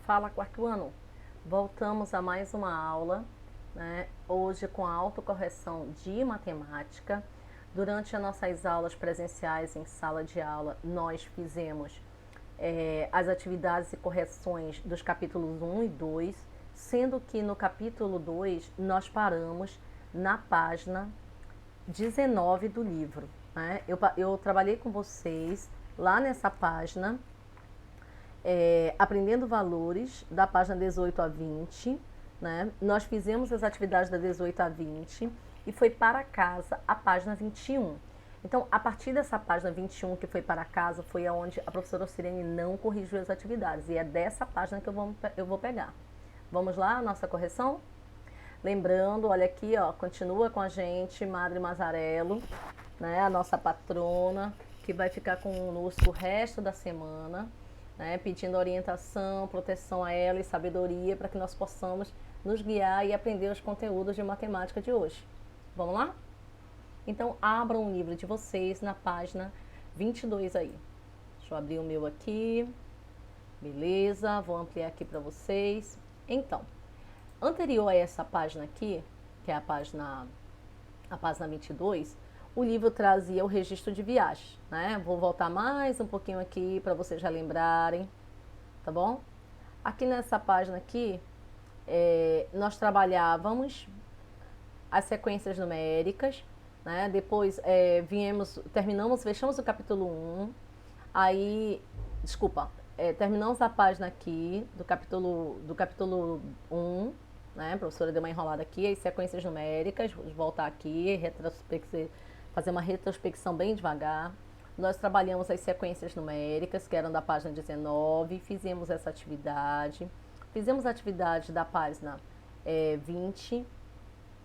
Fala, quarto ano! Voltamos a mais uma aula, né? Hoje com a autocorreção de matemática. Durante as nossas aulas presenciais em sala de aula, nós fizemos as atividades e correções dos capítulos 1 e 2, sendo que no capítulo 2 nós paramos na página 19 do livro, né? Eu trabalhei com vocês lá nessa página, aprendendo valores, da página 18 a 20, né? Nós fizemos as atividades da 18 a 20 e foi para casa a página 21. Então, a partir dessa página 21, que foi para casa, foi aonde a professora Ocirene não corrigiu as atividades. E é dessa página que eu vou pegar. Vamos lá, nossa correção? Lembrando, olha aqui, ó, continua com a gente, Madre Mazarello, né, a nossa patrona, que vai ficar conosco o resto da semana, né, pedindo orientação, proteção a ela e sabedoria para que nós possamos nos guiar e aprender os conteúdos de matemática de hoje. Vamos lá? Então, abram o livro de vocês na página 22 aí. Deixa eu abrir o meu aqui. Beleza, vou ampliar aqui para vocês. Então, anterior a essa página aqui, que é a página 22, o livro trazia o registro de viagens, né? Vou voltar mais um pouquinho aqui para vocês já lembrarem, tá bom? Aqui nessa página aqui, nós trabalhávamos as sequências numéricas, né? Depois fechamos o capítulo 1, aí, terminamos a página aqui do capítulo 1, né? A professora deu uma enrolada aqui, as sequências numéricas, vou voltar aqui, fazer uma retrospecção bem devagar. Nós trabalhamos as sequências numéricas, que eram da página 19, fizemos essa atividade. Fizemos a atividade da página 20,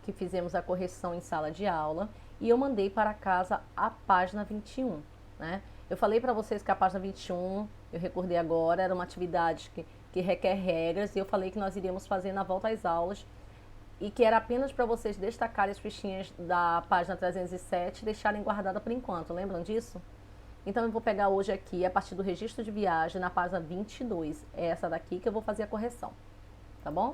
que fizemos a correção em sala de aula, e eu mandei para casa a página 21, né? Eu falei para vocês que a página 21, eu recordei agora, era uma atividade que requer regras, e eu falei que nós iríamos fazer na volta às aulas, e que era apenas para vocês destacarem as fichinhas da página 307 e deixarem guardada por enquanto, lembram disso? Então eu vou pegar hoje aqui, a partir do registro de viagem, na página 22, é essa daqui que eu vou fazer a correção, tá bom?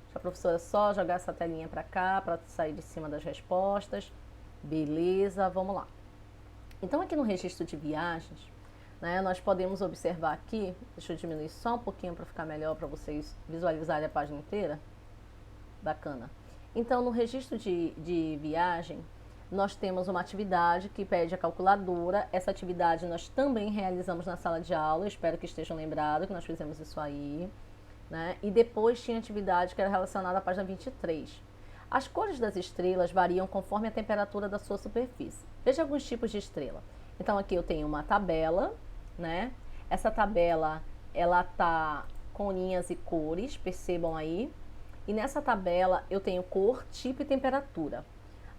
Deixa a professora só jogar essa telinha para cá, para sair de cima das respostas. Beleza, vamos lá. Então aqui no registro de viagens, né, nós podemos observar aqui, deixa eu diminuir só um pouquinho para ficar melhor para vocês visualizarem a página inteira. Bacana. Então no registro de viagem, nós temos uma atividade que pede a calculadora. Essa atividade nós também realizamos na sala de aula, eu espero que estejam lembrados que nós fizemos isso aí, né? E depois tinha atividade que era relacionada à página 23. As cores das estrelas variam conforme a temperatura da sua superfície. Veja alguns tipos de estrela. Então aqui eu tenho uma tabela, né? Essa tabela, ela tá com linhas e cores, percebam aí. E nessa tabela eu tenho cor, tipo e temperatura.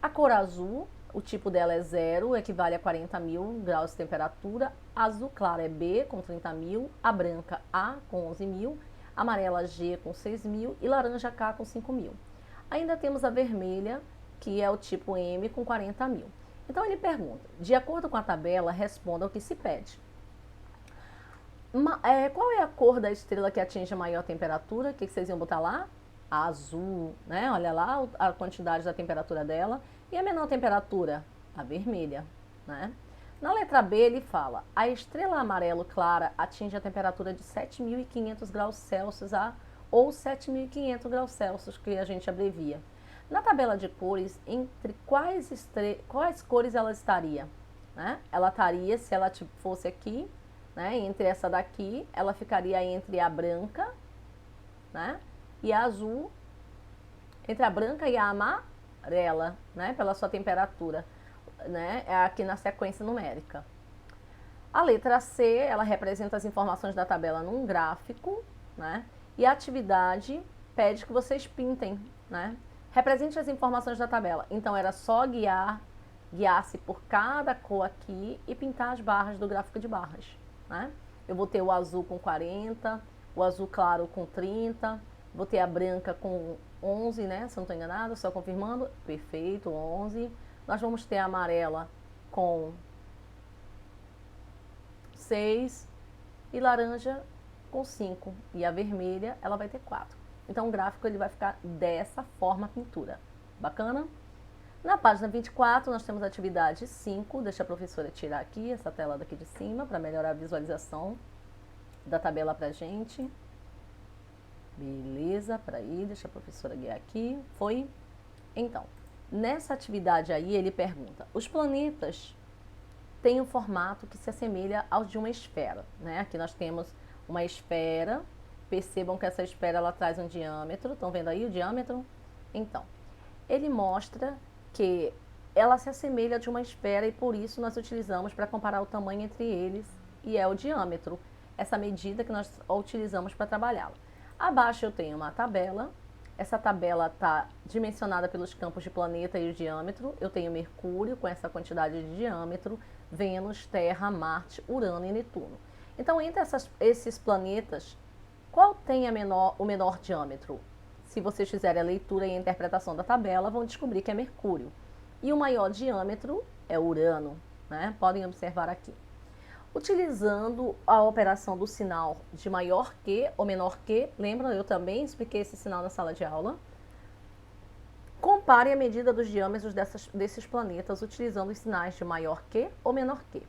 A cor azul, o tipo dela é 0, equivale a 40.000 graus de temperatura. Azul claro é B, com 30.000. A branca A, com 11.000. Amarela G, com 6.000. E laranja K, com 5.000. Ainda temos a vermelha, que é o tipo M, com 40.000. Então ele pergunta, de acordo com a tabela, responda ao que se pede. Qual é a cor da estrela que atinge a maior temperatura? O que vocês iam botar lá? A azul, né? Olha lá a quantidade da temperatura dela. E a menor temperatura? A vermelha, né? Na letra B ele fala, a estrela amarelo clara atinge a temperatura de 7.500 graus Celsius ou 7.500 graus Celsius, que a gente abrevia. Na tabela de cores, entre quais cores ela estaria? Né? Ela estaria, se ela fosse aqui, né, entre essa daqui, ela ficaria entre a branca, né, e a azul, entre a branca e a amarela, né, pela sua temperatura, né, aqui na sequência numérica. A letra C, ela representa as informações da tabela num gráfico, né, e a atividade pede que vocês pintem, né, represente as informações da tabela. Então era só guiar-se por cada cor aqui e pintar as barras do gráfico de barras, né? Eu vou ter o azul com 40, o azul claro com 30, vou ter a branca com 11, né? Se eu não estou enganada, só confirmando. Perfeito, 11. Nós vamos ter a amarela com 6 e laranja com 5 e a vermelha ela vai ter 4. Então o gráfico ele vai ficar dessa forma a pintura. Bacana? Na página 24 nós temos a atividade 5, deixa a professora tirar aqui essa tela daqui de cima para melhorar a visualização da tabela pra gente. Beleza, peraí, deixa a professora guiar aqui. Foi? Então, nessa atividade aí ele pergunta, os planetas têm um formato que se assemelha ao de uma esfera, né? Aqui nós temos uma esfera, percebam que essa esfera ela traz um diâmetro, estão vendo aí o diâmetro? Então, ele mostra que ela se assemelha de uma esfera e por isso nós utilizamos para comparar o tamanho entre eles e é o diâmetro, essa medida que nós utilizamos para trabalhá-la. Abaixo eu tenho uma tabela, essa tabela está dimensionada pelos campos de planeta e o diâmetro, eu tenho Mercúrio com essa quantidade de diâmetro, Vênus, Terra, Marte, Urano e Netuno. Então, entre esses planetas, qual tem o menor diâmetro? Se vocês fizerem a leitura e a interpretação da tabela, vão descobrir que é Mercúrio. E o maior diâmetro é Urano, né? Podem observar aqui. Utilizando a operação do sinal de maior que ou menor que, lembram? Eu também expliquei esse sinal na sala de aula. Compare a medida dos diâmetros desses planetas utilizando os sinais de maior que ou menor que.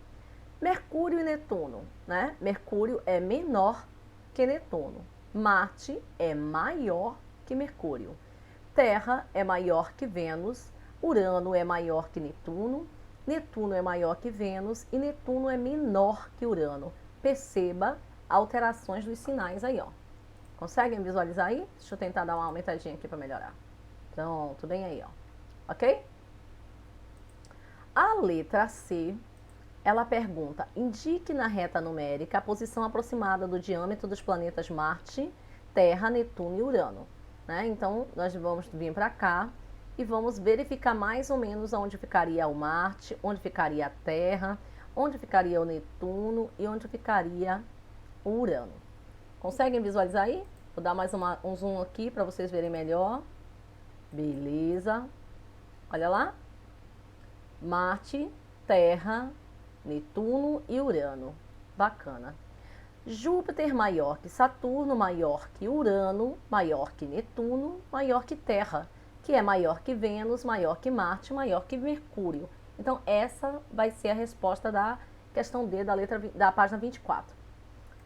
Mercúrio e Netuno, né? Mercúrio é menor que Netuno. Marte é maior que Mercúrio. Terra é maior que Vênus. Urano é maior que Netuno. Netuno é maior que Vênus e Netuno é menor que Urano. Perceba alterações dos sinais aí, ó. Conseguem visualizar aí? Deixa eu tentar dar uma aumentadinha aqui para melhorar. Pronto, bem aí, ó. Ok? A letra C, ela pergunta, indique na reta numérica a posição aproximada do diâmetro dos planetas Marte, Terra, Netuno e Urano. Né? Então, nós vamos vir para cá e vamos verificar mais ou menos onde ficaria o Marte, onde ficaria a Terra, onde ficaria o Netuno e onde ficaria o Urano. Conseguem visualizar aí? Vou dar mais um zoom aqui para vocês verem melhor. Beleza. Olha lá. Marte, Terra, Netuno e Urano. Bacana. Júpiter maior que Saturno, maior que Urano, maior que Netuno, maior que Terra, que é maior que Vênus, maior que Marte, maior que Mercúrio. Então, essa vai ser a resposta da questão D da página 24.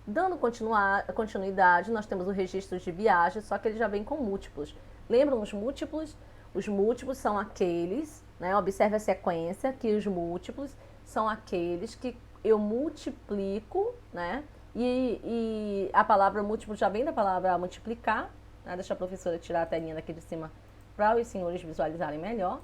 Dando continuidade, nós temos o registro de viagem, só que ele já vem com múltiplos. Lembram os múltiplos? Os múltiplos são aqueles, né? Observe a sequência, que os múltiplos são aqueles que eu multiplico, né? E a palavra múltiplo já vem da palavra multiplicar, né? Deixa a professora tirar a telinha daqui de cima para os senhores visualizarem melhor.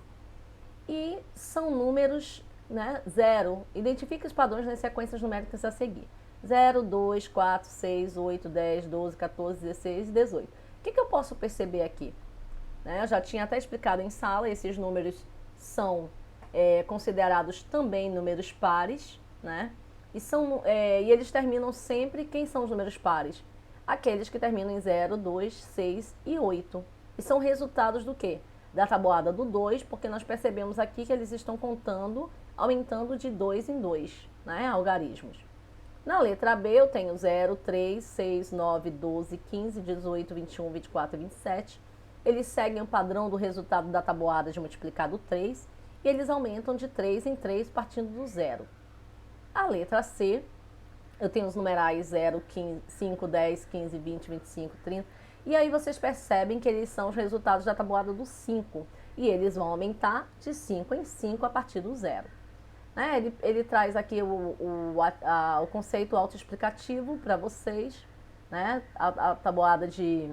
E são números, né? 0. Identifique os padrões nas sequências numéricas a seguir. 0, 2, 4, 6, 8, 10, 12, 14, 16 e 18. O que eu posso perceber aqui? Eu já tinha até explicado em sala, esses números são considerados também números pares, né? E eles terminam sempre, quem são os números pares? Aqueles que terminam em 0, 2, 6 e 8. E são resultados do quê? Da tabuada do 2, porque nós percebemos aqui que eles estão contando, aumentando de 2 em 2, né? Algarismos. Na letra B eu tenho 0, 3, 6, 9, 12, 15, 18, 21, 24 e 27. Eles seguem o padrão do resultado da tabuada de multiplicado 3 e eles aumentam de 3 em 3 partindo do 0. A letra C, eu tenho os numerais 0, 15, 5, 10, 15, 20, 25, 30. E aí vocês percebem que eles são os resultados da tabuada do 5. E eles vão aumentar de 5 em 5 a partir do 0. Ele traz aqui o conceito autoexplicativo para vocês. Né? A tabuada de...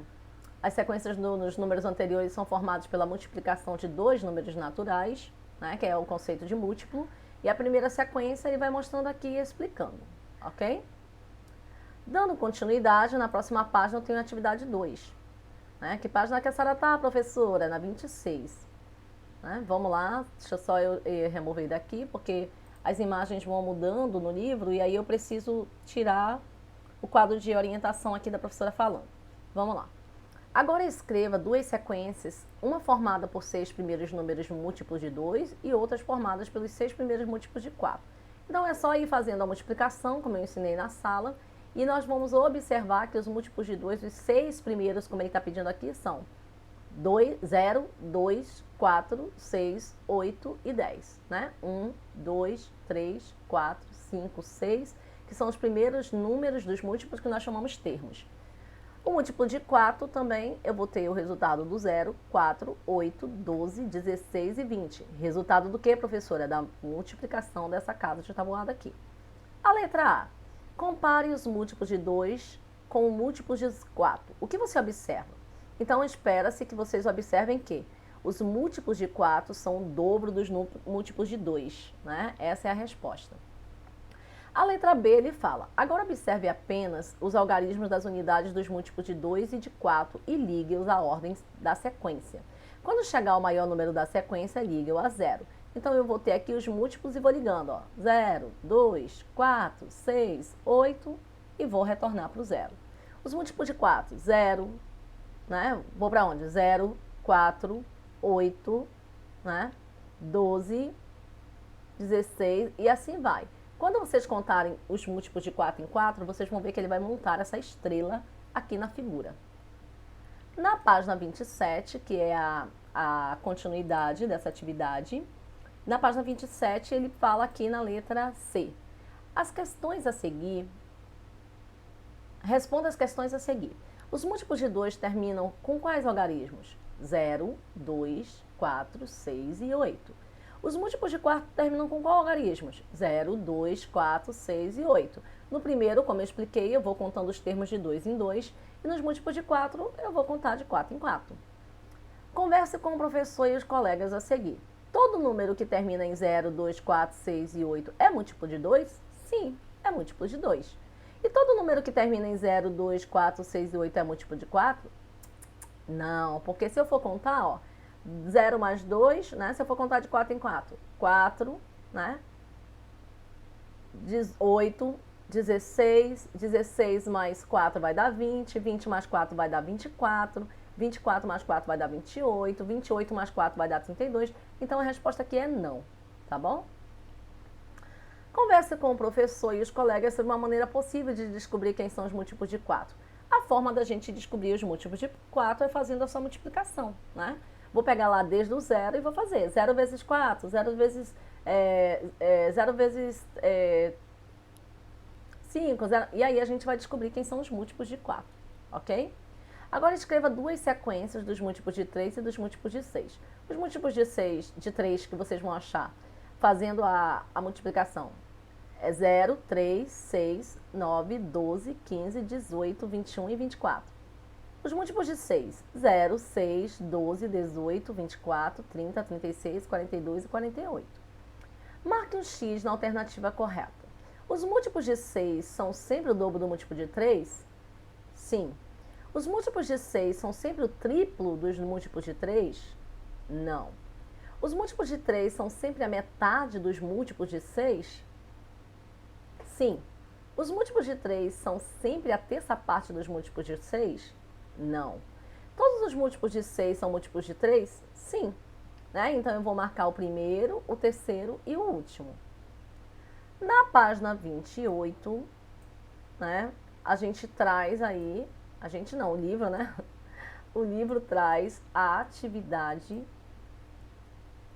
As sequências nos números anteriores são formadas pela multiplicação de dois números naturais, né? Que é o conceito de múltiplo. E a primeira sequência ele vai mostrando aqui e explicando, ok? Dando continuidade, na próxima página eu tenho a atividade 2. Né? Que página que a senhora está, professora? Na 26. Né? Vamos lá, deixa só eu remover daqui, porque as imagens vão mudando no livro e aí eu preciso tirar o quadro de orientação aqui da professora falando. Vamos lá. Agora escreva duas sequências, uma formada por 6 primeiros números múltiplos de 2 e outras formadas pelos 6 primeiros múltiplos de 4. Então é só ir fazendo a multiplicação, como eu ensinei na sala, E nós vamos observar que os múltiplos de 2, os 6 primeiros, como ele está pedindo aqui, são 0, 2, 4, 6, 8 e 10, né? 1, 2, 3, 4, 5, 6, que são os primeiros números dos múltiplos que nós chamamos termos. O múltiplo de 4 também, eu vou ter o resultado do 0, 4, 8, 12, 16 e 20. Resultado do que, professora? Da multiplicação dessa casa de tabuada aqui. A letra A. Compare os múltiplos de 2 com múltiplos de 4. O que você observa? Então, espera-se que vocês observem que os múltiplos de 4 são o dobro dos múltiplos de 2, né? Essa é a resposta. A letra B, ele fala, agora observe apenas os algarismos das unidades dos múltiplos de 2 e de 4 e ligue-os à ordem da sequência. Quando chegar ao maior número da sequência, ligue-o a 0. Então, eu vou ter aqui os múltiplos e vou ligando, ó, 0, 2, 4, 6, 8 e vou retornar para o 0. Os múltiplos de 4, 0, né? Vou para onde? 0, 4, 8, né? 12, 16 e assim vai. Quando vocês contarem os múltiplos de 4 em 4, vocês vão ver que ele vai montar essa estrela aqui na figura. Na página 27, que é a continuidade dessa atividade, na página 27 ele fala aqui na letra C. As questões a seguir, responda as questões a seguir. Os múltiplos de 2 terminam com quais algarismos? 0, 2, 4, 6 e 8. Os múltiplos de 4 terminam com qual algarismos? 0, 2, 4, 6 e 8. No primeiro, como eu expliquei, eu vou contando os termos de 2 em 2. E nos múltiplos de 4, eu vou contar de 4 em 4. Converse com o professor e os colegas a seguir. Todo número que termina em 0, 2, 4, 6 e 8 é múltiplo de 2? Sim, é múltiplo de 2. E todo número que termina em 0, 2, 4, 6 e 8 é múltiplo de 4? Não, porque se eu for contar, ó, 0 mais 2, né? Se eu for contar de 4 em 4, 4, né? 18, 16, 16 mais 4 vai dar 20, 20 mais 4 vai dar 24, 24 mais 4 vai dar 28, 28 mais 4 vai dar 32. Então, a resposta aqui é não, tá bom? Converse com o professor e os colegas sobre uma maneira possível de descobrir quem são os múltiplos de 4. A forma da gente descobrir os múltiplos de 4 é fazendo a sua multiplicação, né? Vou pegar lá desde o 0 e vou fazer 0 vezes 4, 0 vezes 5, 0, e aí a gente vai descobrir quem são os múltiplos de 4, ok? Agora escreva duas sequências dos múltiplos de 3 e dos múltiplos de 6. Os múltiplos de 3 que vocês vão achar fazendo a multiplicação é 0, 3, 6, 9, 12, 15, 18, 21 e 24. Os múltiplos de 6, 0, 6, 12, 18, 24, 30, 36, 42 e 48. Marque um X na alternativa correta. Os múltiplos de 6 são sempre o dobro do múltiplo de 3? Sim. Os múltiplos de 6 são sempre o triplo dos múltiplos de 3? Não. Os múltiplos de 3 são sempre a metade dos múltiplos de 6? Sim. Os múltiplos de 3 são sempre a terça parte dos múltiplos de 6? Não. Todos os múltiplos de 6 são múltiplos de 3? Sim. Né? Então, eu vou marcar o primeiro, o terceiro e o último. Na página 28, né, a gente traz aí, a gente não, o livro, né? O livro traz a atividade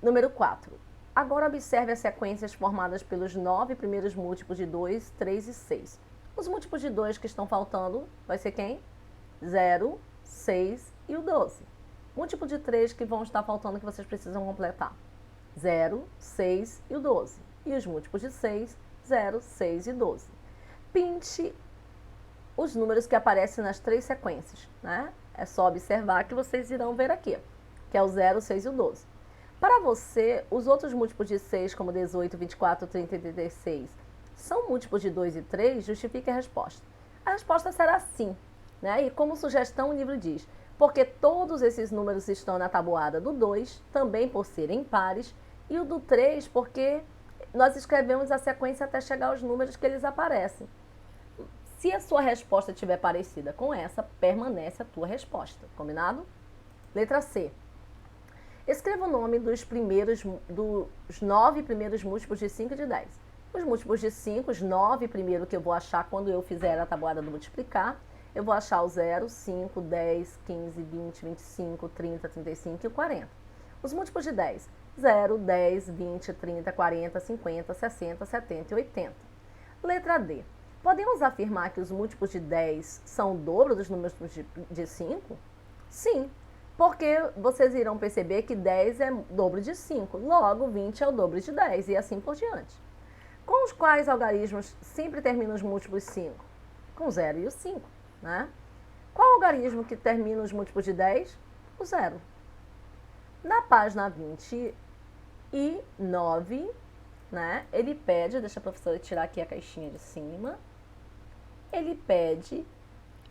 número 4. Agora, observe as sequências formadas pelos 9 primeiros múltiplos de 2, 3 e 6. Os múltiplos de 2 que estão faltando vai ser quem? 0, 6 e o 12. Múltiplo de 3 que vão estar faltando que vocês precisam completar. 0, 6 e o 12. E os múltiplos de 6, 0, 6 e 12. Pinte os números que aparecem nas 3 sequências, né? É só observar que vocês irão ver aqui, que é o 0, 6 e o 12. Para você, os outros múltiplos de 6, como 18, 24, 30 e 36, são múltiplos de 2 e 3? Justifique a resposta. A resposta será sim. Né? E como sugestão, o livro diz, porque todos esses números estão na tabuada do 2, também por serem pares, e o do 3, porque nós escrevemos a sequência até chegar aos números que eles aparecem. Se a sua resposta estiver parecida com essa, permanece a tua resposta. Combinado? Letra C. Escreva o nome dos 9 primeiros múltiplos de 5 e de 10. Os múltiplos de 5, os 9 primeiro que eu vou achar quando eu fizer a tabuada do multiplicar. Eu vou achar o 0, 5, 10, 15, 20, 25, 30, 35 e o 40. Os múltiplos de 10, 0, 10, 20, 30, 40, 50, 60, 70 e 80. Letra D. Podemos afirmar que os múltiplos de 10 são o dobro dos números de 5? Sim, porque vocês irão perceber que 10 é o dobro de 5, logo 20 é o dobro de 10 e assim por diante. Com os quais algarismos sempre terminam os múltiplos 5? Com o 0 e o 5, né? Qual algarismo que termina os múltiplos de 10? O 0. Na página 29, né, ele pede, deixa a professora tirar aqui a caixinha de cima, ele pede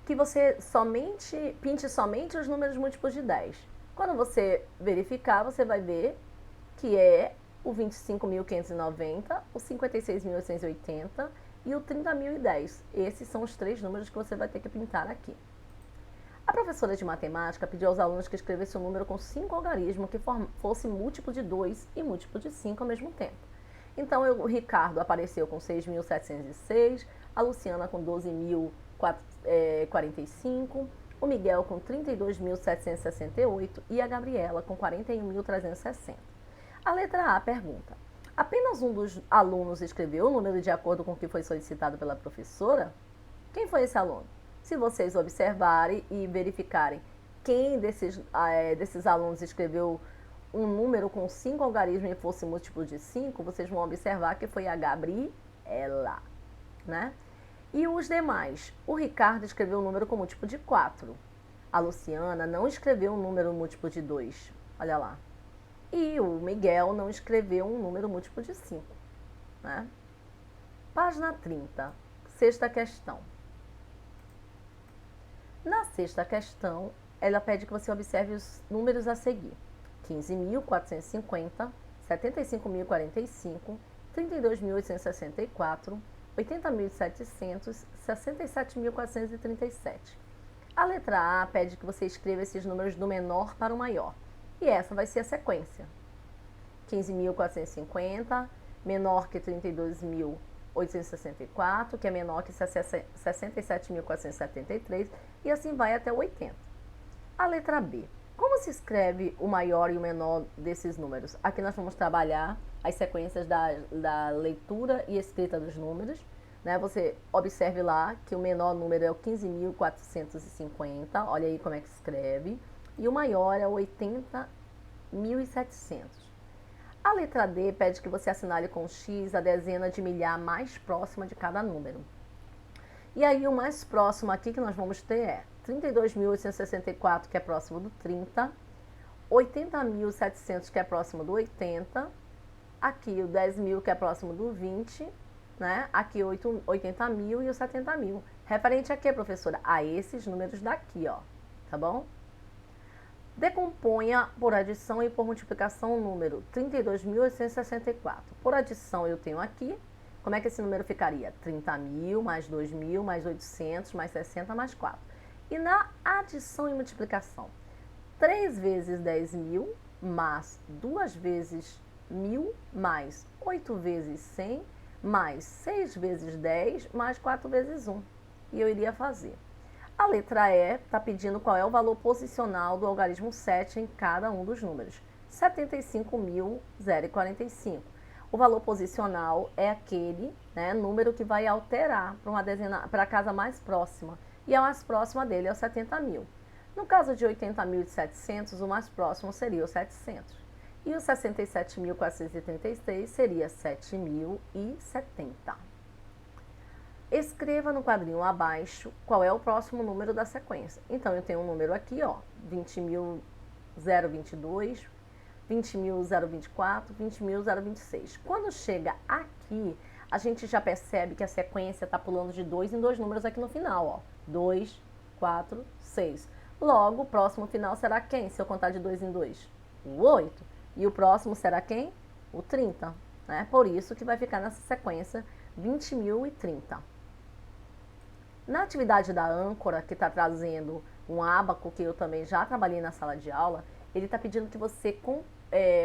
que você pinte somente os números múltiplos de 10. Quando você verificar, você vai ver que é o 25.590, o 56.880 e o 30.010. Esses são os 3 números que você vai ter que pintar aqui. A professora de matemática pediu aos alunos que escrevessem um número com 5 algarismos que fosse múltiplo de 2 e múltiplo de 5 ao mesmo tempo. Então, o Ricardo apareceu com 6.706, a Luciana com 12.045, o Miguel com 32.768 e a Gabriela com 41.360. A letra A pergunta: apenas um dos alunos escreveu o número de acordo com o que foi solicitado pela professora? Quem foi esse aluno? Se vocês observarem e verificarem quem desses alunos escreveu um número com 5 algarismos e fosse múltiplo de 5, vocês vão observar que foi a Gabriela, né? E os demais? O Ricardo escreveu um número com múltiplo de 4. A Luciana não escreveu um número múltiplo de 2. Olha lá. E o Miguel não escreveu um número múltiplo de 5, né? Página 30, sexta questão. Na sexta questão, ela pede que você observe os números a seguir: 15.450, 75.045, 32.864, 80.700, 67.437. A letra A pede que você escreva esses números do menor para o maior. E essa vai ser a sequência: 15.450, menor que 32.864, que é menor que 67.473, e assim vai até o 80. A letra B. Como se escreve o maior e o menor desses números? Aqui nós vamos trabalhar as sequências da leitura e escrita dos números, né? Você observe lá que o menor número é o 15.450, olha aí como é que escreve, e o maior é o 80.700. A letra D pede que você assinale com X a dezena de milhar mais próxima de cada número. E aí o mais próximo aqui que nós vamos ter é 32.864, que é próximo do 30, 80.700, que é próximo do 80, aqui o 10.000, que é próximo do 20, né? Aqui 80.000 e o 70.000. Referente a quê, professora? A esses números daqui, ó, tá bom? Decomponha por adição e por multiplicação o número 32.864. Por adição eu tenho aqui, como é que esse número ficaria? 30.000 mais 2.000 mais 800 mais 60 mais 4. E na adição e multiplicação, 3 vezes 10.000 mais 2 vezes 1.000 mais 8 vezes 100 mais 6 vezes 10 mais 4 vezes 1. E eu iria fazer. A letra E está pedindo qual é o valor posicional do algarismo 7 em cada um dos números. 75.045. O valor posicional é aquele, né, número que vai alterar para a casa mais próxima. E a mais próxima dele é o 70.000. No caso de 80.700, o mais próximo seria o 700. E o 67.436 seria 7.070. Escreva no quadrinho abaixo qual é o próximo número da sequência. Então, eu tenho um número aqui, ó, 20.022, 20.024, 20.026. Quando chega aqui, a gente já percebe que a sequência está pulando de 2 em 2 números aqui no final, ó. 2, 4, 6. Logo, o próximo final será quem, se eu contar de 2 em 2? O 8. E o próximo será quem? O 30. Né? Por isso que vai ficar nessa sequência 20.030. Na atividade da âncora, que está trazendo um ábaco, que eu também já trabalhei na sala de aula, ele está pedindo que você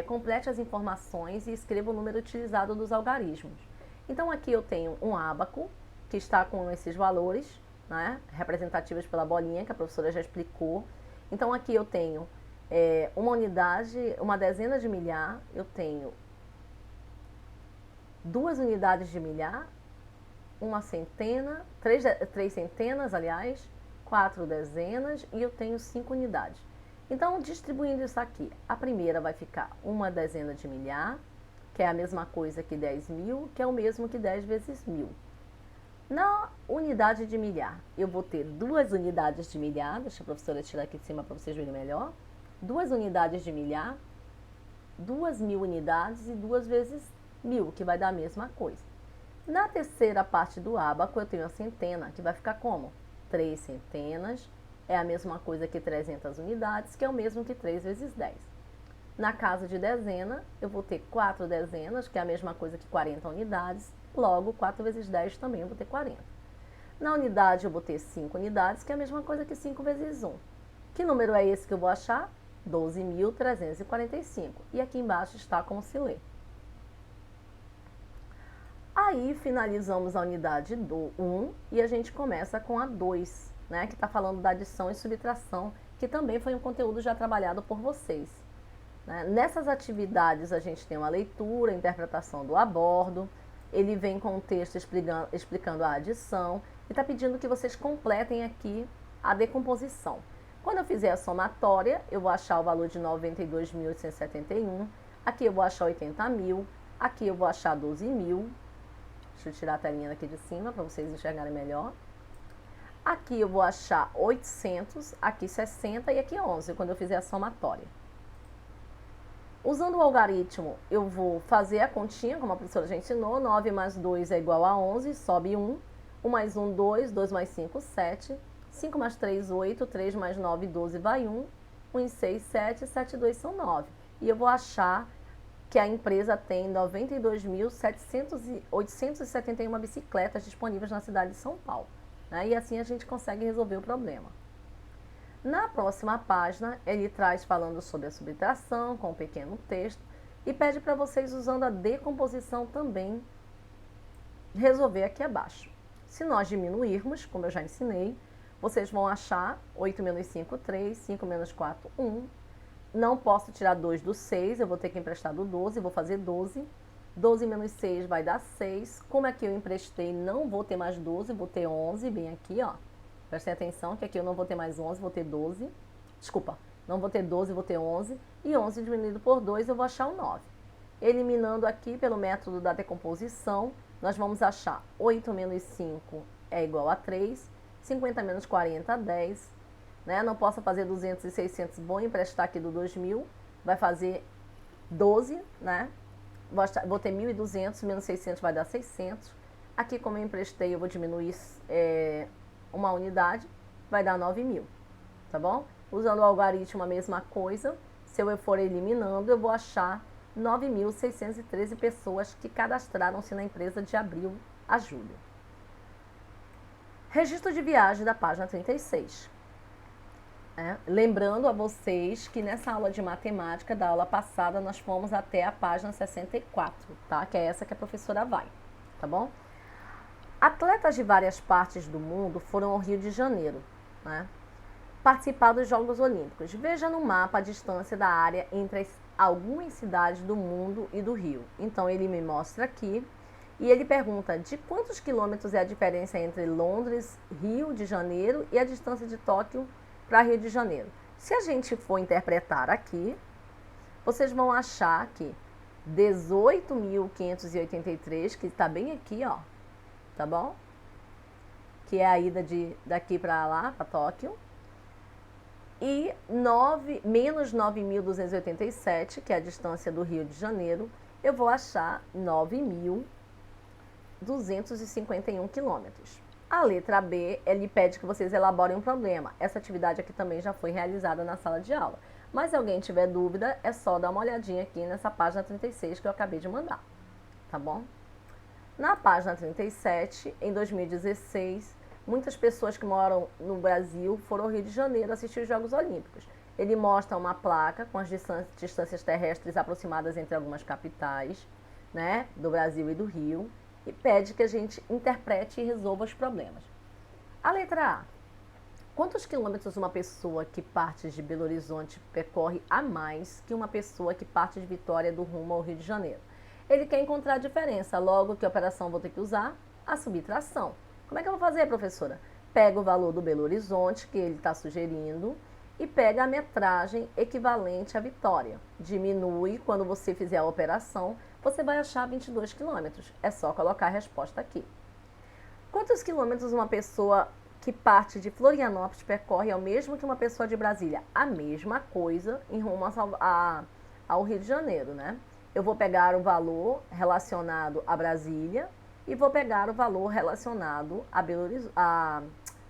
complete as informações e escreva o número utilizado dos algarismos. Então aqui eu tenho um ábaco que está com esses valores, né, representativos pela bolinha que a professora já explicou. Então aqui eu tenho uma unidade, uma dezena de milhar, eu tenho 2 unidades de milhar, uma centena, 3 centenas, aliás, 4 dezenas e eu tenho 5 unidades. Então, distribuindo isso aqui, a primeira vai ficar uma dezena de milhar, que é a mesma coisa que 10 mil, que é o mesmo que 10 vezes 1000. Na unidade de milhar, eu vou ter 2 unidades de milhar, deixa a professora tirar aqui de cima para vocês verem melhor. 2 unidades de milhar, 2.000 unidades e 2 vezes 1000, que vai dar a mesma coisa. Na terceira parte do ábaco, eu tenho a centena, que vai ficar como? 3 centenas, é a mesma coisa que 300 unidades, que é o mesmo que 3 vezes 10. Na casa de dezena, eu vou ter 4 dezenas, que é a mesma coisa que 40 unidades, logo 4 vezes 10 também eu vou ter 40. Na unidade, eu vou ter 5 unidades, que é a mesma coisa que 5 vezes 1. Que número é esse que eu vou achar? 12.345. E aqui embaixo está como se lê. Aí finalizamos a unidade do 1 e a gente começa com a 2, né, que está falando da adição e subtração, que também foi um conteúdo já trabalhado por vocês. Né? Nessas atividades a gente tem uma leitura, interpretação do a bordo, ele vem com um texto explicando a adição e está pedindo que vocês completem aqui a decomposição. Quando eu fizer a somatória, eu vou achar o valor de 92.871, aqui eu vou achar 80.000, aqui eu vou achar 12.000. Deixa eu tirar a telinha daqui de cima para vocês enxergarem melhor. Aqui eu vou achar 800, aqui 60 e aqui 11, quando eu fizer a somatória. Usando o algarismo, eu vou fazer a continha, como a professora já ensinou. 9 mais 2 é igual a 11, sobe 1. 1 mais 1, 2. 2 mais 5, 7. 5 mais 3, 8. 3 mais 9, 12, vai 1. 1 e 6, 7. 7 e 2 são 9. E eu vou achar que a empresa tem 92.871 bicicletas disponíveis na cidade de São Paulo. Né? E assim a gente consegue resolver o problema. Na próxima página, ele traz falando sobre a subtração, com um pequeno texto, e pede para vocês, usando a decomposição também, resolver aqui abaixo. Se nós diminuirmos, como eu já ensinei, vocês vão achar 8 menos 5, 3, 5 menos 4, 1. Não posso tirar 2 do 6, eu vou ter que emprestar do 12, vou fazer 12. 12 menos 6 vai dar 6. Como aqui eu emprestei, não vou ter mais 12, vou ter 11, bem aqui, ó. Prestem atenção que aqui eu não vou ter mais 11, vou ter 12. Desculpa, não vou ter 12, vou ter 11. E 11 diminuído por 2, eu vou achar o 9. Eliminando aqui pelo método da decomposição, nós vamos achar 8 menos 5 é igual a 3. 50 menos 40, 10. Né? Não posso fazer 200 e 600, vou emprestar aqui do 2.000. Vai fazer 12, né? Vou ter 1.200, menos 600 vai dar 600. Aqui, como eu emprestei, eu vou diminuir uma unidade, vai dar 9.000, tá bom? Usando o algarismo, a mesma coisa. Se eu for eliminando, eu vou achar 9.613 pessoas que cadastraram-se na empresa de abril a julho. Registro de viagem da página 36. Lembrando a vocês que nessa aula de matemática da aula passada nós fomos até a página 64, tá? Que é essa que a professora vai, tá bom? Atletas de várias partes do mundo foram ao Rio de Janeiro, né, participar dos Jogos Olímpicos. Veja no mapa a distância da área entre algumas cidades do mundo e do Rio. Então ele me mostra aqui e ele pergunta de quantos quilômetros é a diferença entre Londres, Rio de Janeiro e a distância de Tóquio para Rio de Janeiro. Se a gente for interpretar aqui, vocês vão achar que 18.583, que está bem aqui, ó, tá bom? Que é a ida daqui para lá, para Tóquio. E menos 9.287, que é a distância do Rio de Janeiro, eu vou achar 9.251 quilômetros. A letra B, ele pede que vocês elaborem um problema. Essa atividade aqui também já foi realizada na sala de aula. Mas se alguém tiver dúvida, é só dar uma olhadinha aqui nessa página 36 que eu acabei de mandar, tá bom? Na página 37, em 2016, muitas pessoas que moram no Brasil foram ao Rio de Janeiro assistir os Jogos Olímpicos. Ele mostra uma placa com as distâncias terrestres aproximadas entre algumas capitais, né, do Brasil e do Rio. e pede que a gente interprete e resolva os problemas. A letra A. Quantos quilômetros uma pessoa que parte de Belo Horizonte percorre a mais que uma pessoa que parte de Vitória do rumo ao Rio de Janeiro? Ele quer encontrar a diferença, logo que operação vou ter que usar? A subtração. Como é que eu vou fazer, professora? Pega o valor do Belo Horizonte, que ele está sugerindo, e pega a metragem equivalente à Vitória. Diminui, quando você fizer a operação, você vai achar 22 quilômetros. É só colocar a resposta aqui. Quantos quilômetros uma pessoa que parte de Florianópolis percorre é o mesmo que uma pessoa de Brasília? A mesma coisa em rumo ao Rio de Janeiro, né? Eu vou pegar o valor relacionado a Brasília e vou pegar o valor relacionado a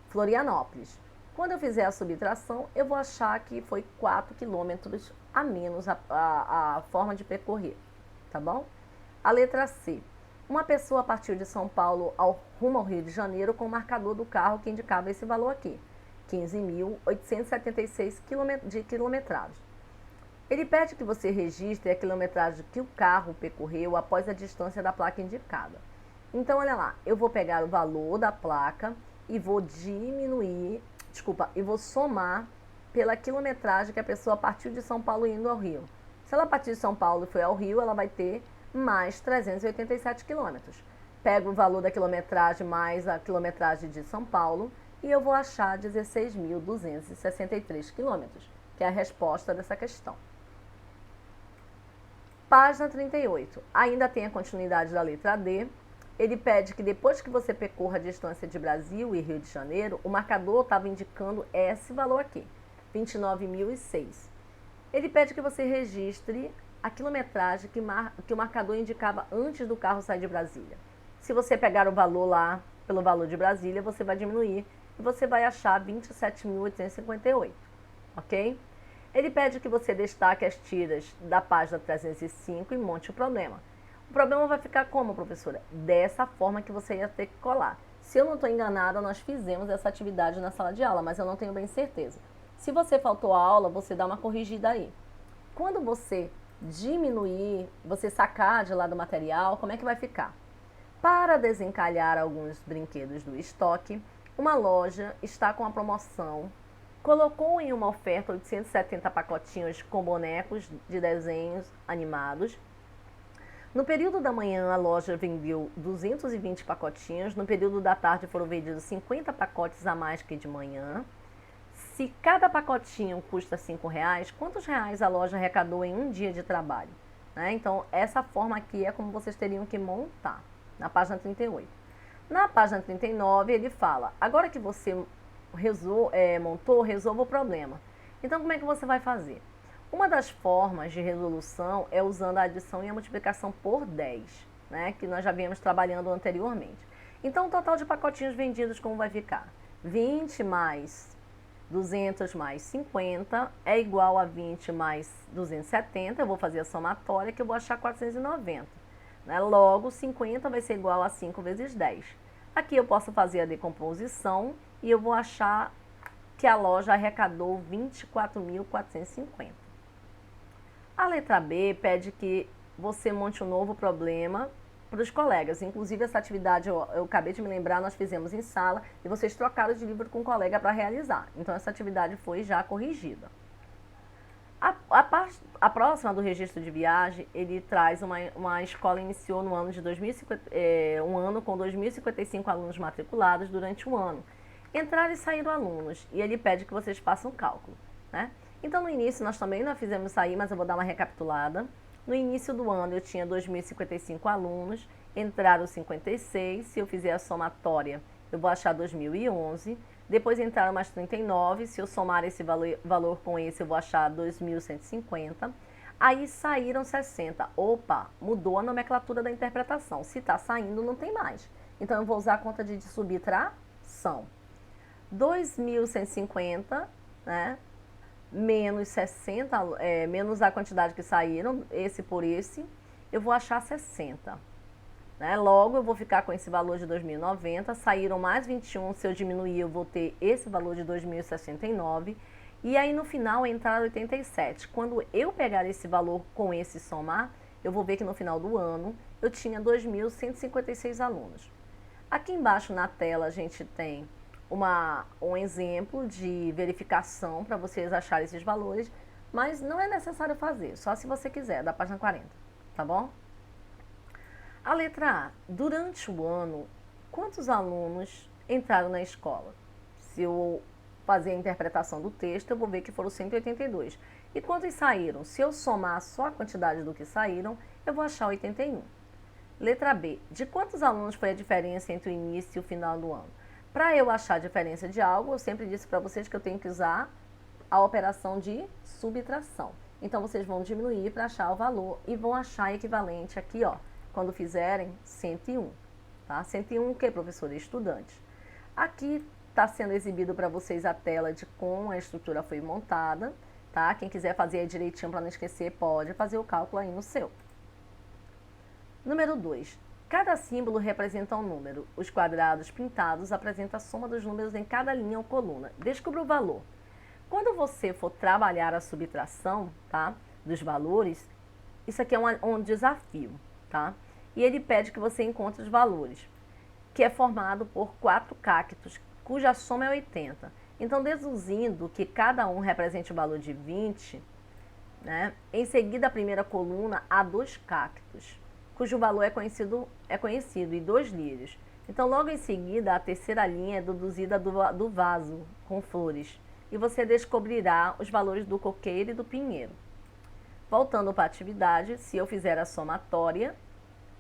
Florianópolis. Quando eu fizer a subtração, eu vou achar que foi 4 quilômetros a menos a forma de percorrer, tá bom? A letra C. Uma pessoa partiu de São Paulo rumo ao Rio de Janeiro com o marcador do carro que indicava esse valor aqui, 15.876 de quilometragem. Ele pede que você registre a quilometragem que o carro percorreu após a distância da placa indicada. Então, olha lá, eu vou pegar o valor da placa e vou somar pela quilometragem que a pessoa partiu de São Paulo indo ao Rio. Se ela partiu de São Paulo e foi ao Rio, ela vai ter mais 387 quilômetros. Pego o valor da quilometragem mais a quilometragem de São Paulo e eu vou achar 16.263 quilômetros, que é a resposta dessa questão. Página 38. Ainda tem a continuidade da letra D. Ele pede que depois que você percorra a distância de Brasil e Rio de Janeiro, o marcador estava indicando esse valor aqui, 29.006. Ele pede que você registre a quilometragem que o marcador indicava antes do carro sair de Brasília. Se você pegar o valor lá, pelo valor de Brasília, você vai diminuir e você vai achar 27.858, ok? Ele pede que você destaque as tiras da página 305 e monte o problema. O problema vai ficar como, professora? Dessa forma que você ia ter que colar. Se eu não estou enganada, nós fizemos essa atividade na sala de aula, mas eu não tenho bem certeza. Se você faltou a aula, você dá uma corrigida aí. Quando você diminuir, você sacar de lá do material, como é que vai ficar? Para desencalhar alguns brinquedos do estoque, uma loja está com a promoção, colocou em uma oferta 870 pacotinhos com bonecos de desenhos animados. No período da manhã, a loja vendeu 220 pacotinhos, no período da tarde foram vendidos 50 pacotes a mais que de manhã. Se cada pacotinho custa R$5, quantos reais a loja arrecadou em um dia de trabalho? Né? Então, essa forma aqui é como vocês teriam que montar, na página 38. Na página 39, ele fala, agora que você montou, resolva o problema. Então, como é que você vai fazer? Uma das formas de resolução é usando a adição e a multiplicação por 10, né? Que nós já viemos trabalhando anteriormente. Então, o total de pacotinhos vendidos, como vai ficar? 20 mais 200 mais 50 é igual a 20 mais 270, eu vou fazer a somatória que eu vou achar 490. Né? Logo, 50 vai ser igual a 5 vezes 10. Aqui eu posso fazer a decomposição e eu vou achar que a loja arrecadou 24.450. A letra B pede que você monte um novo problema para os colegas. Inclusive, essa atividade, eu acabei de me lembrar, nós fizemos em sala e vocês trocaram de livro com o colega para realizar. Então, essa atividade foi já corrigida. A próxima do registro de viagem, ele traz uma escola iniciou no ano de 2050, um ano com 2.055 alunos matriculados durante um ano. Entraram e saíram alunos e ele pede que vocês façam um cálculo, né? Então, no início, nós também não fizemos sair, mas eu vou dar uma recapitulada. No início do ano, eu tinha 2.055 alunos, entraram 56. Se eu fizer a somatória, eu vou achar 2.011. Depois entraram mais 39. Se eu somar esse valor com esse, eu vou achar 2.150. Aí saíram 60. Opa, mudou a nomenclatura da interpretação. Se está saindo, não tem mais. Então, eu vou usar a conta de subtração. 2.150, né? Menos 60, menos a quantidade que saíram, esse por esse, eu vou achar 60. Né? Logo, eu vou ficar com esse valor de 2.090, saíram mais 21, se eu diminuir, eu vou ter esse valor de 2.069, e aí no final entraram 87. Quando eu pegar esse valor com esse somar, eu vou ver que no final do ano, eu tinha 2.156 alunos. Aqui embaixo na tela a gente tem um exemplo de verificação para vocês acharem esses valores, mas não é necessário fazer, só se você quiser, da página 40, tá bom? A letra A, durante o ano, quantos alunos entraram na escola? Se eu fazer a interpretação do texto, eu vou ver que foram 182. E quantos saíram? Se eu somar só a quantidade do que saíram, eu vou achar 81. Letra B, de quantos alunos foi a diferença entre o início e o final do ano? Para eu achar a diferença de algo, eu sempre disse para vocês que eu tenho que usar a operação de subtração. Então, vocês vão diminuir para achar o valor e vão achar equivalente aqui, ó, quando fizerem 101, tá? 101 o que, professora? Estudante. Aqui está sendo exibido para vocês a tela de como a estrutura foi montada, tá? Quem quiser fazer aí direitinho para não esquecer, pode fazer o cálculo aí no seu. Número 2. Cada símbolo representa um número. Os quadrados pintados apresentam a soma dos números em cada linha ou coluna. Descubra o valor. Quando você for trabalhar a subtração, tá, dos valores, isso aqui é um desafio, tá? E ele pede que você encontre os valores, que é formado por 4 cactos, cuja soma é 80. Então, deduzindo que cada um represente o valor de 20, né, em seguida a primeira coluna há 2 cactos, cujo valor é conhecido e 2 lírios. Então, logo em seguida, a terceira linha é deduzida do vaso com flores. E você descobrirá os valores do coqueiro e do pinheiro. Voltando para a atividade, se eu fizer a somatória,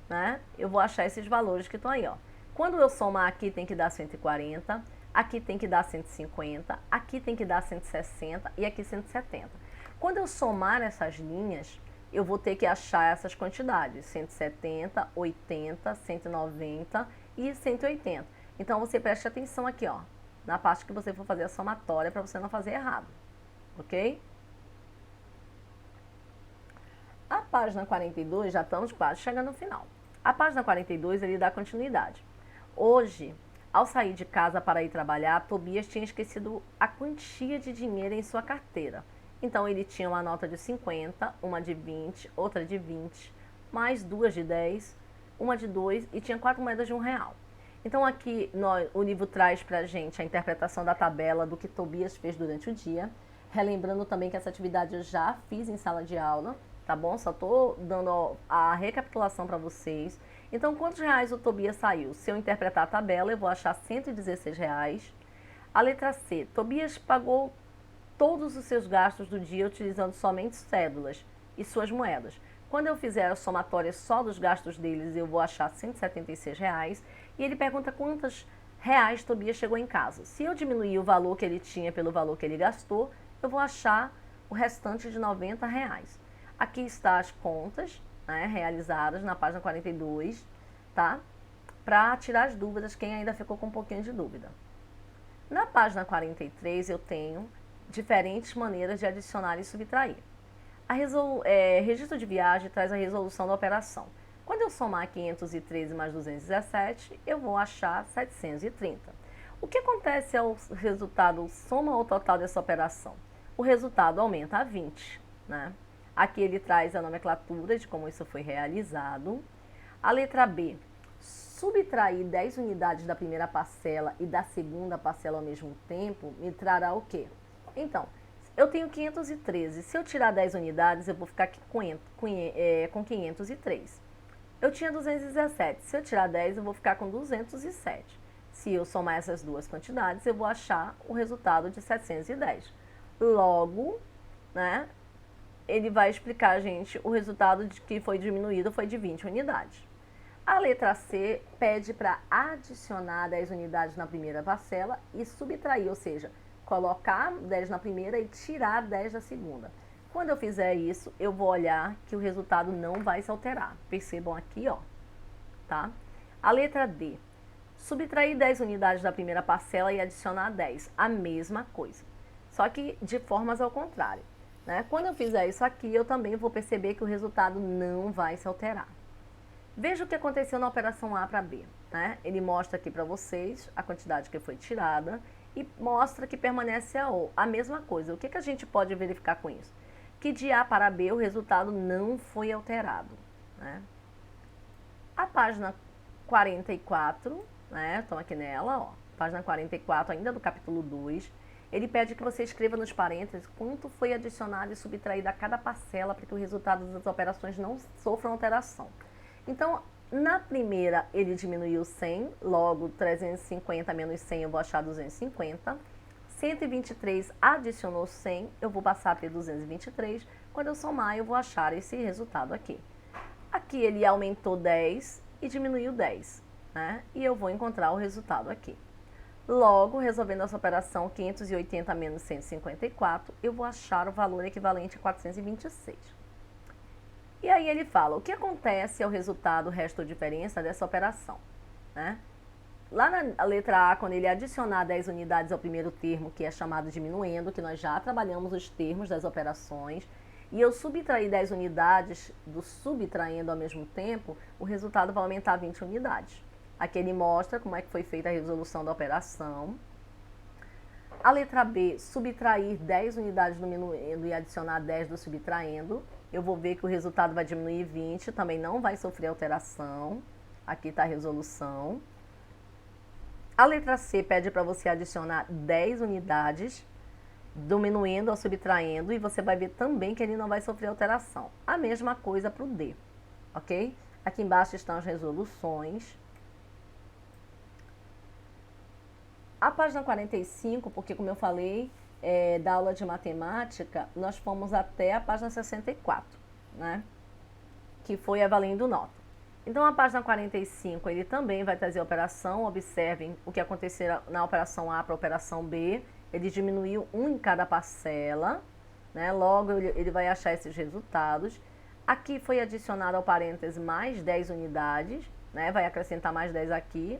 né, eu vou achar esses valores que estão aí, ó. Quando eu somar aqui tem que dar 140, aqui tem que dar 150, aqui tem que dar 160 e aqui 170. Quando eu somar essas linhas, eu vou ter que achar essas quantidades, 170, 80, 190 e 180. Então, você preste atenção aqui, ó, na parte que você for fazer a somatória para você não fazer errado, ok? A página 42, já estamos quase chegando no final. A página 42, ele dá continuidade. Hoje, ao sair de casa para ir trabalhar, Tobias tinha esquecido a quantia de dinheiro em sua carteira. Então, ele tinha uma nota de 50, uma de 20, outra de 20, mais 2 de 10, uma de 2 e tinha 4 moedas de R$1. Então, aqui o livro traz para a gente a interpretação da tabela do que Tobias fez durante o dia. Relembrando também que essa atividade eu já fiz em sala de aula, tá bom? Só estou dando a recapitulação para vocês. Então, quantos reais o Tobias saiu? Se eu interpretar a tabela, eu vou achar R$116. A letra C, Tobias pagou todos os seus gastos do dia utilizando somente cédulas e suas moedas. Quando eu fizer a somatória só dos gastos deles, eu vou achar R$176. E ele pergunta quantos reais Tobias chegou em casa. Se eu diminuir o valor que ele tinha pelo valor que ele gastou, eu vou achar o restante de R$90. Aqui está as contas, né, realizadas na página 42, tá? Para tirar as dúvidas, quem ainda ficou com um pouquinho de dúvida. Na página 43 eu tenho diferentes maneiras de adicionar e subtrair. Registro de viagem traz a resolução da operação. Quando eu somar 513 mais 217, eu vou achar 730. O que acontece ao resultado soma o total dessa operação? O resultado aumenta a 20, né? Aqui ele traz a nomenclatura de como isso foi realizado. A letra B, subtrair 10 unidades da primeira parcela e da segunda parcela ao mesmo tempo, me trará o quê? Então, eu tenho 513. Se eu tirar 10 unidades, eu vou ficar aqui com 503. Eu tinha 217. Se eu tirar 10, eu vou ficar com 207. Se eu somar essas duas quantidades, eu vou achar o resultado de 710. Logo, né, ele vai explicar a gente o resultado de que foi diminuído foi de 20 unidades. A letra C pede para adicionar 10 unidades na primeira parcela e subtrair, ou seja, colocar 10 na primeira e tirar 10 da segunda. Quando eu fizer isso, eu vou olhar que o resultado não vai se alterar. Percebam aqui, ó, tá? A letra D, subtrair 10 unidades da primeira parcela e adicionar 10, a mesma coisa. Só que de formas ao contrário, né? Quando eu fizer isso aqui, eu também vou perceber que o resultado não vai se alterar. Veja o que aconteceu na operação A para B, né? Ele mostra aqui para vocês a quantidade que foi tirada e mostra que permanece a mesma coisa. O que a gente pode verificar com isso? Que de A para B o resultado não foi alterado, né? A página 44, né? Estão aqui nela, ó. Página 44, ainda do capítulo 2. Ele pede que você escreva nos parênteses quanto foi adicionado e subtraído a cada parcela para que o resultado das operações não sofram alteração. Então, na primeira, ele diminuiu 100, logo 350 menos 100 eu vou achar 250. 123 adicionou 100, eu vou passar a ter 223. Quando eu somar, eu vou achar esse resultado aqui. Aqui ele aumentou 10 e diminuiu 10, né? E eu vou encontrar o resultado aqui. Logo, resolvendo essa operação 580 menos 154, eu vou achar o valor equivalente a 426. E aí ele fala, o que acontece ao resultado resto ou diferença dessa operação, né? Lá na letra A, quando ele adicionar 10 unidades ao primeiro termo, que é chamado diminuendo, que nós já trabalhamos os termos das operações, e eu subtrair 10 unidades do subtraindo ao mesmo tempo, o resultado vai aumentar 20 unidades. Aqui ele mostra como é que foi feita a resolução da operação. A letra B, subtrair 10 unidades do diminuendo e adicionar 10 do subtraindo. Eu vou ver que o resultado vai diminuir 20, também não vai sofrer alteração. Aqui está a resolução. A letra C pede para você adicionar 10 unidades, diminuindo ou subtraindo, e você vai ver também que ele não vai sofrer alteração. A mesma coisa para o D, ok? Aqui embaixo estão as resoluções. A página 45, porque como eu falei, da aula de matemática, nós fomos até a página 64, né? Que foi a valendo nota. Então, a página 45, ele também vai trazer a operação. Observem o que aconteceu na operação A para a operação B. Ele diminuiu 1 em cada parcela, né? Logo, ele vai achar esses resultados. Aqui foi adicionado ao parêntese mais 10 unidades, né? Vai acrescentar mais 10 aqui.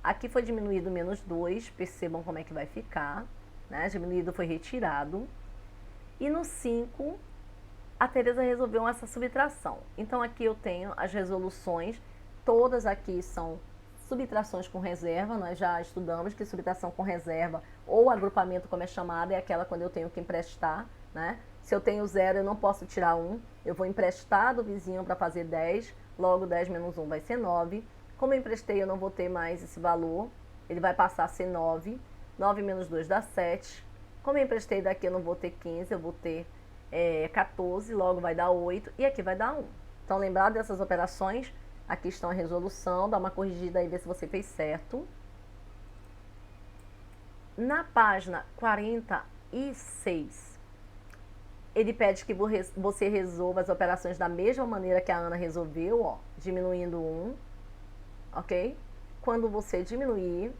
Aqui foi diminuído menos 2, percebam como é que vai ficar, né? Diminuído foi retirado. E no 5... a Tereza resolveu essa subtração. Então, aqui eu tenho as resoluções, todas aqui são subtrações com reserva, nós já estudamos que subtração com reserva, ou agrupamento como é chamado, é aquela quando eu tenho que emprestar, né? Se eu tenho 0, eu não posso tirar 1, eu vou emprestar do vizinho para fazer 10, logo 10 menos 1 vai ser 9. Como eu emprestei, eu não vou ter mais esse valor, ele vai passar a ser 9, 9 menos 2 dá 7. Como eu emprestei daqui, eu não vou ter 15, eu vou ter 14, logo vai dar 8 e aqui vai dar 1. Então, lembrado dessas operações, aqui estão a resolução, dá uma corrigida aí, ver se você fez certo. Na página 46, ele pede que você resolva as operações da mesma maneira que a Ana resolveu, ó, diminuindo 1, ok? Quando você diminuir,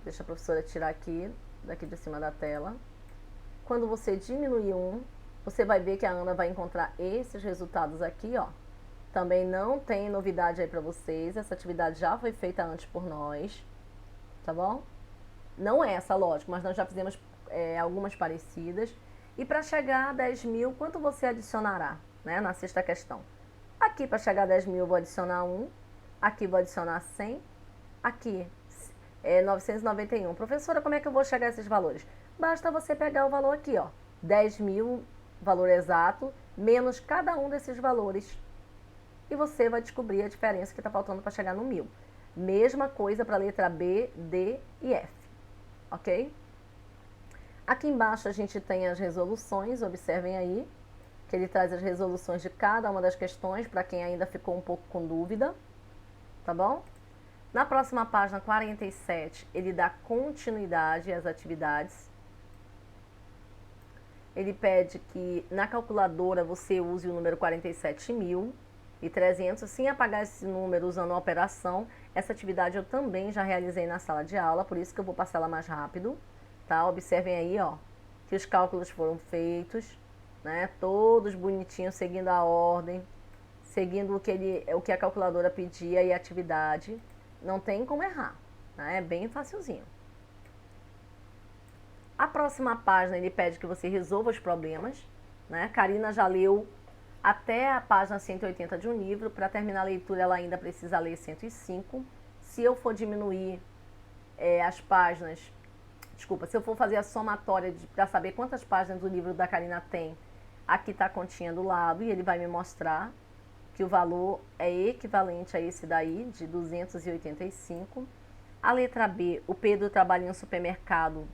deixa a professora tirar aqui, daqui de cima da tela. Quando você diminuir 1, você vai ver que a Ana vai encontrar esses resultados aqui, ó. Também não tem novidade aí para vocês. Essa atividade já foi feita antes por nós, tá bom? Não é essa, lógico, mas nós já fizemos algumas parecidas. E para chegar a 10 mil, quanto você adicionará, né, na sexta questão? Aqui, para chegar a 10 mil, eu vou adicionar 1. Aqui, vou adicionar 100. Aqui, 991. Professora, como é que eu vou chegar a esses valores? Basta você pegar o valor aqui, ó. 10 mil, valor exato, menos cada um desses valores. E você vai descobrir a diferença que está faltando para chegar no 1000. Mesma coisa para a letra B, D e F. Ok? Aqui embaixo a gente tem as resoluções, observem aí, que ele traz as resoluções de cada uma das questões, para quem ainda ficou um pouco com dúvida, tá bom? Na próxima página, 47, ele dá continuidade às atividades. Ele pede que na calculadora você use o número 47.300, sem apagar esse número usando a operação. Essa atividade eu também já realizei na sala de aula, por isso que eu vou passar ela mais rápido, tá? Observem aí, ó, que os cálculos foram feitos, né? Todos bonitinhos, seguindo a ordem, seguindo o que a calculadora pedia e a atividade. Não tem como errar, né? É bem facilzinho. A próxima página ele pede que você resolva os problemas, né? Karina já leu até a página 180 de um livro. Para terminar a leitura, ela ainda precisa ler 105. Se eu for diminuir as páginas, se eu for fazer a somatória para saber quantas páginas o livro da Karina tem, aqui está a continha do lado e ele vai me mostrar que o valor é equivalente a esse daí, de 285. A letra B, o Pedro trabalha em um supermercado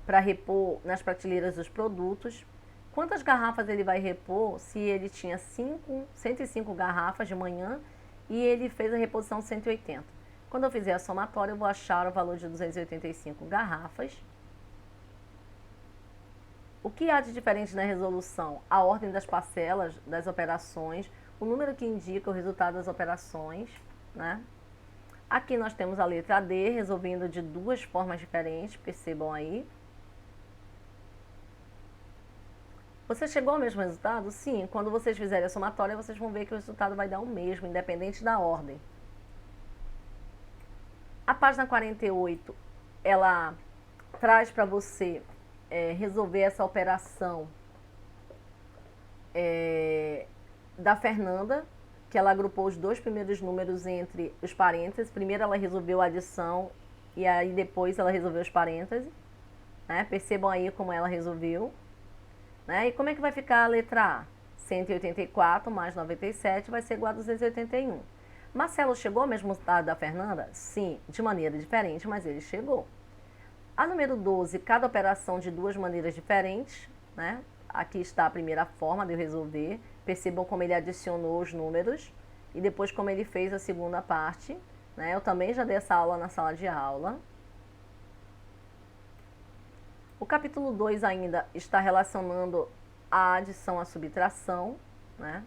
para repor nas prateleiras os produtos. Quantas garrafas ele vai repor se ele tinha 105 garrafas de manhã e ele fez a reposição 180? Quando eu fizer a somatória, eu vou achar o valor de 285 garrafas. O que há de diferente na resolução? A ordem das parcelas das operações, o número que indica o resultado das operações, né? Aqui nós temos a letra D, resolvendo de duas formas diferentes, percebam aí. Você chegou ao mesmo resultado? Sim, quando vocês fizerem a somatória, vocês vão ver que o resultado vai dar o mesmo, independente da ordem. A página 48, ela traz para você resolver essa operação da Fernanda, que ela agrupou os dois primeiros números entre os parênteses. Primeiro ela resolveu a adição e aí depois ela resolveu os parênteses. Né? Percebam aí como ela resolveu. Né? E como é que vai ficar a letra A? 184 mais 97 vai ser igual a 281. Marcelo chegou ao mesmo resultado da Fernanda? Sim, de maneira diferente, mas ele chegou. A número 12, cada operação de duas maneiras diferentes, né? Aqui está a primeira forma de eu resolver. Percebam como ele adicionou os números e depois como ele fez a segunda parte. Né? Eu também já dei essa aula na sala de aula. O capítulo 2 ainda está relacionando a adição à subtração. Né?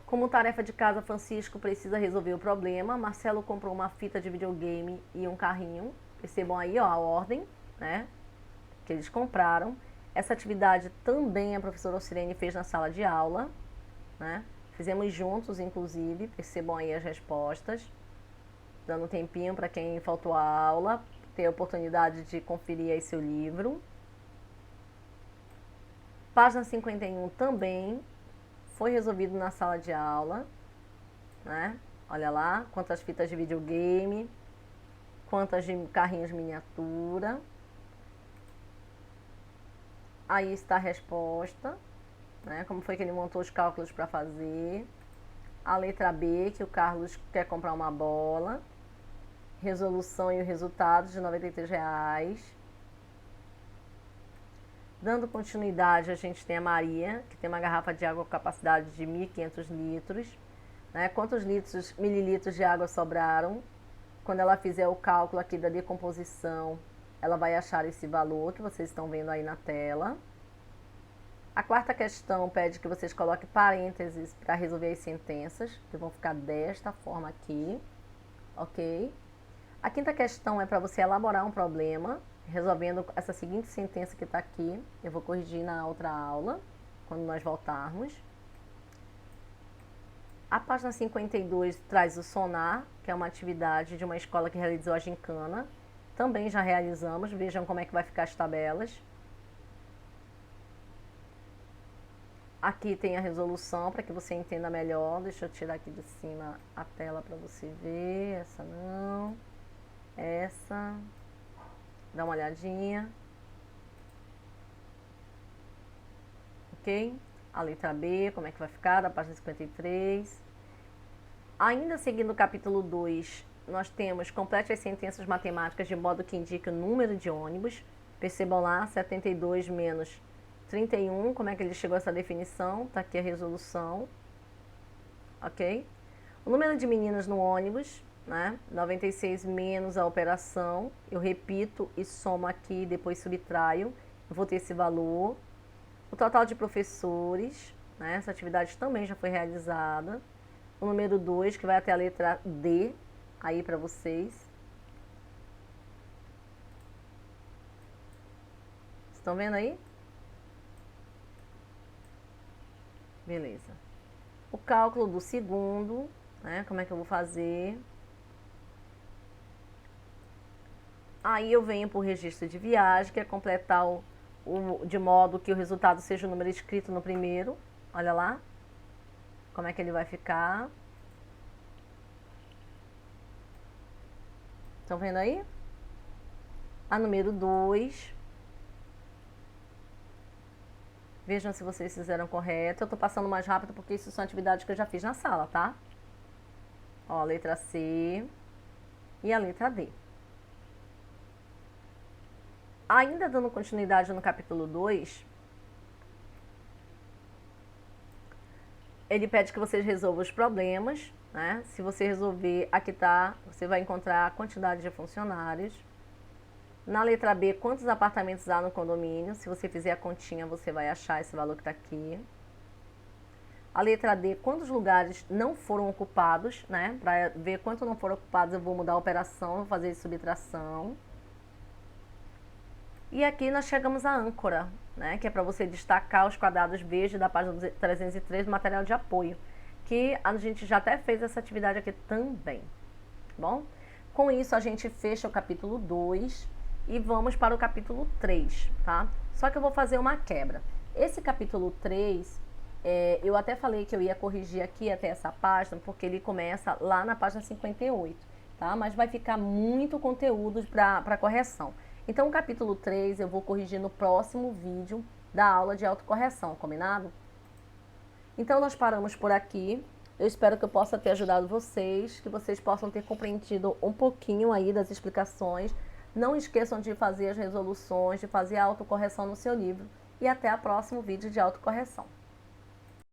Como tarefa de casa, Francisco precisa resolver o problema. Marcelo comprou uma fita de videogame e um carrinho. Percebam aí ó, a ordem, né, que eles compraram. Essa atividade também a professora Ocirene fez na sala de aula. Né? Fizemos juntos, inclusive. Percebam aí as respostas. Dando um tempinho para quem faltou a aula, ter a oportunidade de conferir aí seu livro. Página 51 também foi resolvido na sala de aula. Né? Olha lá, quantas fitas de videogame, quantas de carrinhos miniatura. Aí está a resposta, né? Como foi que ele montou os cálculos para fazer. A letra B, que o Carlos quer comprar uma bola. Resolução e o resultado de R$93. Dando continuidade, a gente tem a Maria, que tem uma garrafa de água com capacidade de 1.500 litros. Né? Quantos mililitros de água sobraram? Quando ela fizer o cálculo aqui da decomposição, ela vai achar esse valor que vocês estão vendo aí na tela. A quarta questão pede que vocês coloquem parênteses para resolver as sentenças, que vão ficar desta forma aqui, ok? A quinta questão é para você elaborar um problema, resolvendo essa seguinte sentença que está aqui. Eu vou corrigir na outra aula, quando nós voltarmos. A página 52 traz o sonar, que é uma atividade de uma escola que realizou a gincana. Também já realizamos, vejam como é que vai ficar as tabelas. Aqui tem a resolução para que você entenda melhor. Deixa eu tirar aqui de cima a tela para você ver. Essa não. Essa. Dá uma olhadinha. Ok? A letra B, como é que vai ficar, da página 53. Ainda seguindo o capítulo 2, nós temos complete as sentenças matemáticas de modo que indique o número de ônibus. Percebam lá, 72 menos 31, como é que ele chegou a essa definição? Está aqui a resolução. Ok? O número de meninas no ônibus, né? 96 menos a operação. Eu repito e somo aqui, depois subtraio. Eu vou ter esse valor. O total de professores, né? Essa atividade também já foi realizada. O número 2, que vai até a letra D, aí para vocês. Estão vendo aí? Beleza. O cálculo do segundo, né? Como é que eu vou fazer? Aí eu venho para o registro de viagem, que é completar de modo que o resultado seja o número escrito no primeiro. Olha lá. Como é que ele vai ficar? Estão vendo aí? A número 2. Vejam se vocês fizeram correto. Eu tô passando mais rápido porque isso são atividades que eu já fiz na sala, tá? Ó, a letra C e a letra D. Ainda dando continuidade no capítulo 2, ele pede que vocês resolvam os problemas, né? Se você resolver, aqui tá, você vai encontrar a quantidade de funcionários. Na letra B, quantos apartamentos há no condomínio? Se você fizer a continha, você vai achar esse valor que está aqui. A letra D, quantos lugares não foram ocupados, né? Para ver quanto não foram ocupados, eu vou mudar a operação, vou fazer subtração. E aqui nós chegamos à âncora, né? Que é para você destacar os quadrados verdes da página 303 do material de apoio, que a gente já até fez essa atividade aqui também, bom? Com isso, a gente fecha o capítulo 2 e vamos para o capítulo 3, tá? Só que eu vou fazer uma quebra. Esse capítulo 3, eu até falei que eu ia corrigir aqui até essa página, porque ele começa lá na página 58, tá? Mas vai ficar muito conteúdo para correção. Então, o capítulo 3 eu vou corrigir no próximo vídeo da aula de autocorreção, combinado? Então, nós paramos por aqui. Eu espero que eu possa ter ajudado vocês, que vocês possam ter compreendido um pouquinho aí das explicações. Não esqueçam de fazer as resoluções, de fazer a autocorreção no seu livro. E até o próximo vídeo de autocorreção.